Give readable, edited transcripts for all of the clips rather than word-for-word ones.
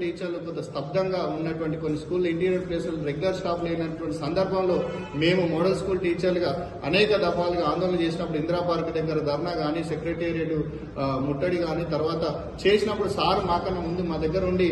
టీచర్లు కొంత స్తబ్దంగా ఉన్నటువంటి కొన్ని స్కూల్ ఇంటీరియర్ ప్లేసులు రెగ్యులర్ స్టాఫ్ లేనటువంటి సందర్భంలో మేము మోడల్ స్కూల్ టీచర్లుగా అనేక దఫాలుగా ఆందోళన చేసినప్పుడు ఇందిరా పార్క్ దగ్గర ధర్నా కానీ సెక్రటేరియట్ ముట్టడి కానీ తర్వాత చేసినప్పుడు సార్ మాకన్నా ముందు మా దగ్గర ఉండి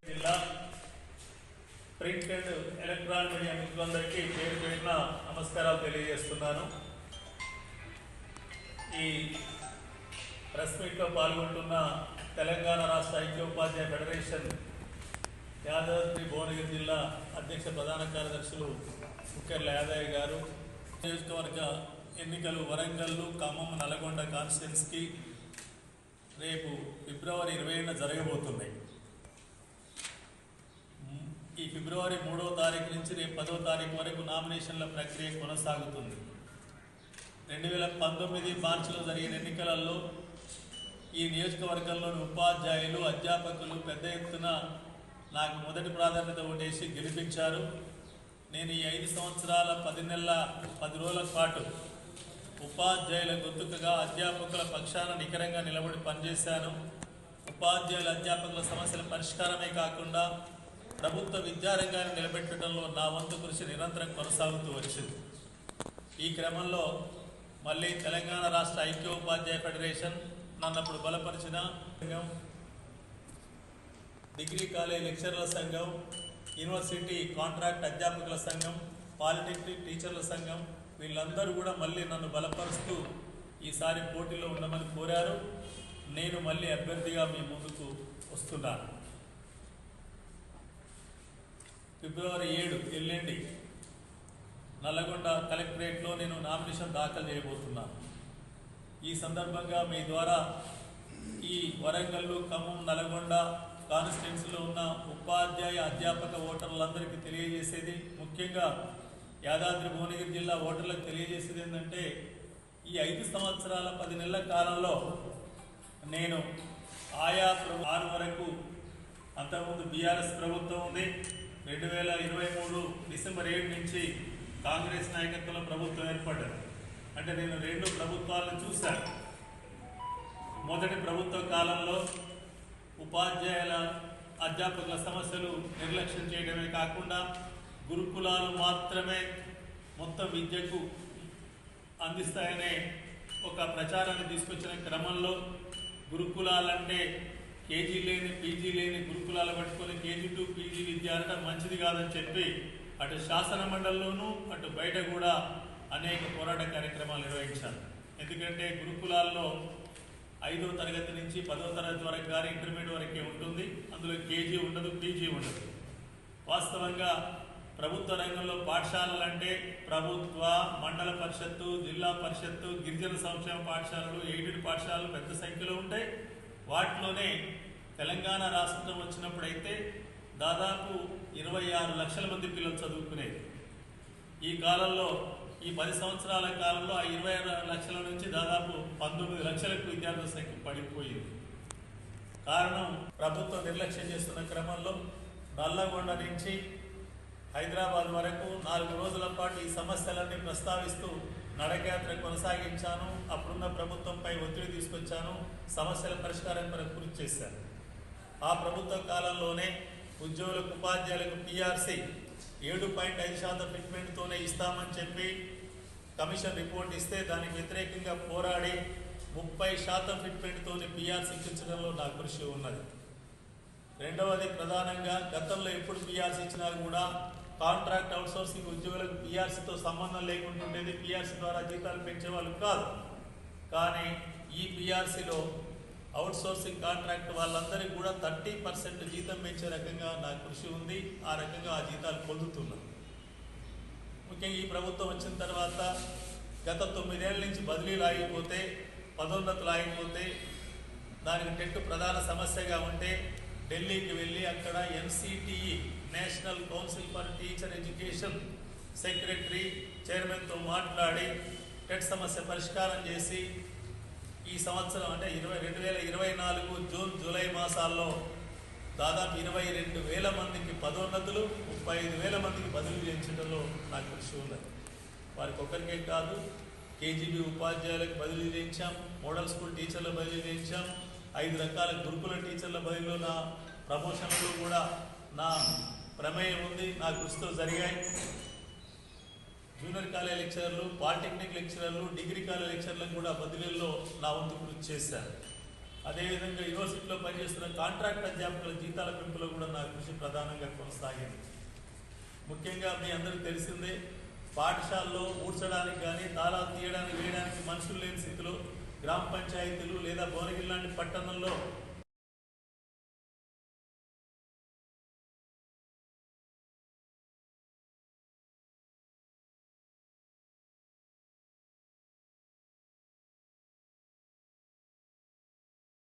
జిల్లా ప్రింట్ అండ్ ఎలక్ట్రానిక్ మీడియా మిత్రులందరికీ పేరు పేరున నమస్కారాలు తెలియజేస్తున్నాను. ఈ ప్రెస్ మీట్లో పాల్గొంటున్న తెలంగాణ రాష్ట్ర ఐక్యోపాధ్యాయ ఫెడరేషన్ యాదాద్రి భువనగిరి జిల్లా అధ్యక్ష ప్రధాన కార్యదర్శులు ముఖ్యర్ల యాదయ్య గారు, నియోజకవర్గ ఎన్నికలు వరంగల్, ఖమ్మం, నల్గొండ కాన్స్టిట్యున్సీకి రేపు ఫిబ్రవరి 20న జరగబోతున్నాయి. ఈ ఫిబ్రవరి 3వ తారీఖు నుంచి రేపు 10వ తారీఖు వరకు నామినేషన్ల ప్రక్రియ కొనసాగుతుంది. 2019 మార్చిలో జరిగిన ఎన్నికలలో ఈ నియోజకవర్గంలోని ఉపాధ్యాయులు, అధ్యాపకులు పెద్ద ఎత్తున నాకు మొదటి ప్రాధాన్యత ఓటేసి గెలిపించారు. నేను ఈ 5 సంవత్సరాల 10 నెలల 10 రోజుల పాటు ఉపాధ్యాయుల గొంతుకగా అధ్యాపకుల పక్షాన నికరంగా నిలబడి పనిచేశాను. ఉపాధ్యాయుల, అధ్యాపకుల సమస్యల పరిష్కారమే కాకుండా ప్రభుత్వ విద్యారంగాన్ని నిలబెట్టడంలో నా వంతు కృషి నిరంతరం కొనసాగుతూ వచ్చింది. ఈ క్రమంలో మళ్ళీ తెలంగాణ రాష్ట్ర ఐక్యోపాధ్యాయ ఫెడరేషన్ నన్నప్పుడు బలపరిచిన సంఘం, డిగ్రీ కాలేజ్ లెక్చరర్ల సంఘం, యూనివర్సిటీ కాంట్రాక్ట్ అధ్యాపకుల సంఘం, పాలిటెక్నిక్ టీచర్ల సంఘం వీళ్ళందరూ కూడా మళ్ళీ నన్ను బలపరుస్తూ ఈసారి పోటీలో ఉండమని కోరారు. నేను మళ్ళీ అభ్యర్థిగా మీ ముందుకు వస్తున్నాను. ఫిబ్రవరి 7 ఎల్లుండి నల్లగొండ కలెక్టరేట్లో నేను నామినేషన్ దాఖలు చేయబోతున్నాను. ఈ సందర్భంగా మీ ద్వారా ఈ వరంగల్, ఖమ్మం, నల్గొండ కాన్స్టిట్యున్సీలో ఉన్న ఉపాధ్యాయ, అధ్యాపక ఓటర్లందరికీ తెలియజేసేది, ముఖ్యంగా యాదాద్రి భువనగిరి జిల్లా ఓటర్లకు తెలియజేసేది ఏంటంటే ఈ 5 సంవత్సరాల 10 నెలల కాలంలో నేను ఆయా 6 వరకు, అంతకుముందు బీఆర్ఎస్ ప్రభుత్వం ఉంది, 2023 డిసెంబర్ 7 నుంచి కాంగ్రెస్ నాయకత్వంలో ప్రభుత్వం ఏర్పడ్డది. అంటే నేను 2 ప్రభుత్వాలను చూశాను. మొదటి ప్రభుత్వ కాలంలో ఉపాధ్యాయుల, అధ్యాపకుల సమస్యలు నిర్లక్ష్యం చేయడమే కాకుండా గురుకులాలు మాత్రమే మొత్తం విద్యకు అందిస్తాయనే ఒక ప్రచారాన్ని తీసుకొచ్చిన క్రమంలో గురుకులాలంటే కేజీ లేని, పీజీ లేని గురుకులాలు పట్టుకొని కేజీ టు పీజీ విద్య అనడం మంచిది కాదని చెప్పి అటు శాసన మండలిలోనూ అటు బయట కూడా అనేక పోరాట కార్యక్రమాలు నిర్వహించాను. ఎందుకంటే గురుకులాల్లో 5వ తరగతి నుంచి 10వ తరగతి వరకు కానీ ఇంటర్మీడియట్ వరకే ఉంటుంది. అందులో కేజీ ఉండదు, పీజీ ఉండదు. వాస్తవంగా ప్రభుత్వ రంగంలో పాఠశాలలు అంటే ప్రభుత్వ, మండల పరిషత్తు, జిల్లా పరిషత్తు, గిరిజన సంక్షేమ పాఠశాలలు, ఎయిడెడ్ పాఠశాలలు పెద్ద సంఖ్యలో ఉంటాయి. వాటిలోనే తెలంగాణ రాష్ట్రం వచ్చినప్పుడైతే దాదాపు 26 లక్షల మంది పిల్లలు చదువుకునేది. ఈ కాలంలో, ఈ 10 సంవత్సరాల కాలంలో ఆ 26 లక్షల నుంచి దాదాపు 19 లక్షలకు విద్యార్థుల సంఖ్య పడిపోయింది. కారణం ప్రభుత్వం నిర్లక్ష్యం చేస్తున్న క్రమంలో నల్లగొండ నుంచి హైదరాబాద్ వరకు 4 రోజుల పాటు ఈ సమస్యలన్నీ ప్రస్తావిస్తూ నడకయాత్ర కొనసాగించాను. అప్పుడున్న ప్రభుత్వంపై ఒత్తిడి తీసుకొచ్చాను. సమస్యల పరిష్కారం కొరకు కృషి చేశాను. ఆ ప్రభుత్వ కాలంలోనే ఉద్యోగులకు, ఉపాధ్యాయులకు పీఆర్సీ 7.5% ఫిట్మెంట్తోనే ఇస్తామని చెప్పి కమిషన్ రిపోర్ట్ ఇస్తే దానికి వ్యతిరేకంగా పోరాడి 30% ఫిట్మెంట్తోనే పీఆర్సీ ఇప్పించడంలో నా కృషి ఉన్నది. రెండవది, ప్రధానంగా గతంలో ఎప్పుడు పీఆర్సీ ఇచ్చినా కూడా కాంట్రాక్ట్ అవుట్సోర్సింగ్ ఉద్యోగులకు పీఆర్సీతో సంబంధం లేకుండా ఉండేది. పీఆర్సీ ద్వారా జీతాలు పెంచేవాళ్ళు కాదు. కానీ ఈ పీఆర్సీలో అవుట్సోర్సింగ్ కాంట్రాక్ట్ వాళ్ళందరికీ కూడా 30% జీతం పెంచే రకంగా నా కృషి ఉంది. ఆ రకంగా ఆ జీతాలు పొందుతున్నాం. ముఖ్యంగా ఈ ప్రభుత్వం వచ్చిన తర్వాత గత 9 ఏళ్ల నుంచి బదిలీలు ఆగిపోతే, పదోన్నతులు ఆగిపోతే, దానికి టెట్ ప్రధాన సమస్యగా ఉంటే ఢిల్లీకి వెళ్ళి అక్కడ NCTE national council for teacher education secretary, చైర్మన్తో మాట్లాడి టెట్ సమస్య పరిష్కారం చేసి ఈ సంవత్సరం అంటే 2024 జూన్, జూలై మాసాల్లో దాదాపు 22,000 మందికి పదోన్నతులు, 35,000 మందికి బదిలీ చేయించడంలో నాకు కృషి ఉన్నది. వారికి ఒక్కరికే కాదు, కేజీబీ ఉపాధ్యాయులకు బదిలీ చేయించాం, మోడల్ స్కూల్ టీచర్ల బదిలీ చేయించాం, 5 రకాల గురుకుల టీచర్ల బదిలీలో నా ప్రమోషన్లు కూడా నా ప్రమేయం ఉంది, నా కృషితో జరిగాయి. జూనియర్ కాలేజ్ లెక్చరర్లు, పాలిటెక్నిక్ లెక్చరర్లు, డిగ్రీ కాలేజ్ లెక్చరర్లకు కూడా బదిలీల్లో నా వంతు కృషి చేశాను. అదేవిధంగా యూనివర్సిటీలో పనిచేస్తున్న కాంట్రాక్ట్ అధ్యాపకుల జీతాల పెంపులో కూడా నా కృషి ప్రధానంగా కొనసాగింది. ముఖ్యంగా మీ అందరికీ తెలిసిందే, పాఠశాలలో ఊడ్చడానికి కానీ, తాళాలు తీయడానికి, వేయడానికి మనుషులు లేని స్థితిలో గ్రామ పంచాయతీలు లేదా భువనగిరి లాంటి పట్టణంలో